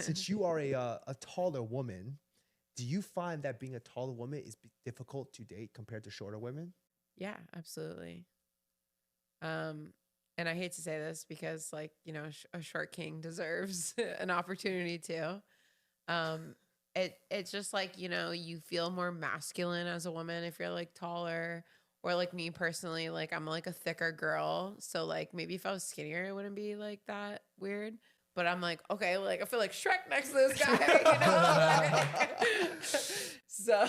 since you are a taller woman, do you find that being a taller woman is difficult to date compared to shorter women? Yeah, absolutely. And I hate to say this because, like, you know, a short king deserves an opportunity too. It's just like, you know, you feel more masculine as a woman if you're like taller, or like me personally, like I'm like a thicker girl. So like maybe if I was skinnier, it wouldn't be like that weird. But I'm like, okay, like I feel like Shrek next to this guy, you know? Like, so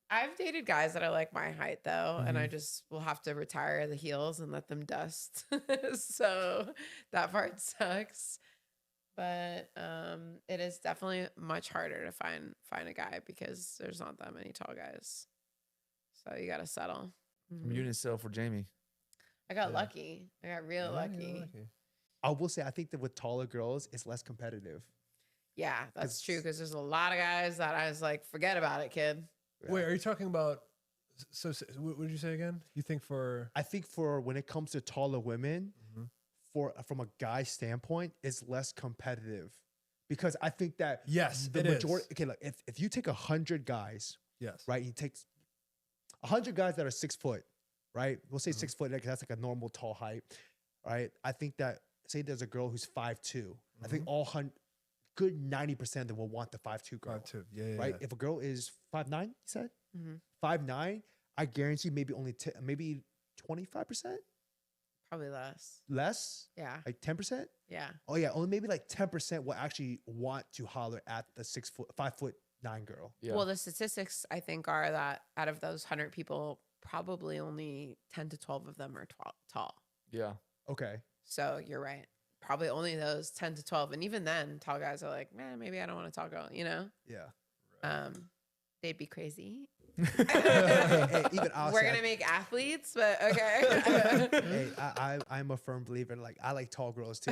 I've dated guys that are like my height though, and I just will have to retire the heels and let them dust. So that part sucks. But it is definitely much harder to find a guy because there's not that many tall guys. So you gotta settle. I'm unit cell for Jamie. I got lucky. I got real lucky. I will say I think that with taller girls, it's less competitive. Yeah, that's true because there's a lot of guys that I was like, forget about it, kid. Yeah. Wait, are you talking about? So what did you say again? You think for? I think for when it comes to taller women, from a guy standpoint, it's less competitive because I think that the majority. Okay, look, if you take 100 guys, right, you take 100 guys that are 6 foot, right? We'll say 6 foot, that's like a normal tall height, right? I think that say there's a girl who's 5'2", I think good 90% of them will want the 5'2" girl. 5'2", yeah. Right? If a girl is 5'9", you said 5'9", I guarantee maybe only maybe 25%. Probably less. Less? Yeah. Like 10%? Yeah. Oh yeah, only maybe like 10% will actually want to holler at the 5'9" girl. Yeah. Well, the statistics I think are that out of those 100 people, probably only 10 to 12 of them are tall. Yeah. Okay. So you're right. Probably only those 10 to 12. And even then, tall guys are like, man, maybe I don't want to talk girl, you know? Yeah. Right. They'd be crazy. Even we're gonna make athletes, but okay. Hey, I'm a firm believer. Like I like tall girls too.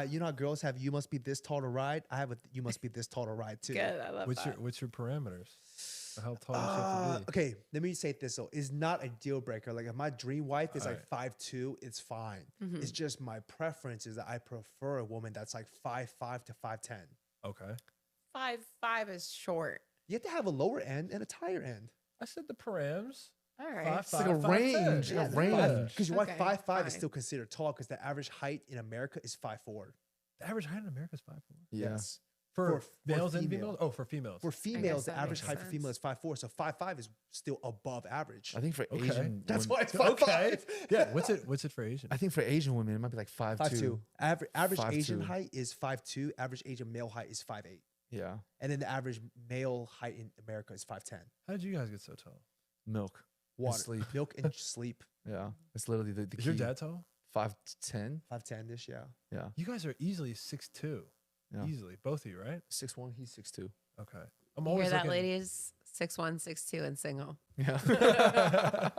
You know how girls have you must be this tall to ride. I have you must be this tall to ride too. Good, I love that. What's your parameters? How tall you have to be? Okay, let me say this though. It's not a deal breaker. Like if my dream wife is like 5'2", it's fine. It's just my preference is that I prefer a woman that's like 5'5" to 5'10". Okay. 5'5" is short. You have to have a lower end and a higher end. I said the params. All right. It's like a range. Because you want 5'5" is still considered tall because the average height in America is 5'4". The average height in America is 5'4". Yes. For males and females? Oh, for females. For females, the average height for female is 5'4". So 5'5" is still above average. I think for Asian, that's women, why it's 5'5". Yeah. What's it for Asian? I think for Asian women, it might be like 5'2". Average 5'2". Asian height is 5'2". Average Asian male height is 5'8". Yeah. And then the average male height in America is 5'10". How did you guys get so tall? Milk. Water. And sleep. Milk and sleep. Yeah. It's literally the key. Is your dad tall? 5'10". 5'10"-ish, yeah. Yeah. You guys are easily 6'2". Yeah. Easily. Both of you, right? 6'1", he's 6'2". Okay. I'm always hear that, ladies? 6'1", 6'2", and single. Yeah.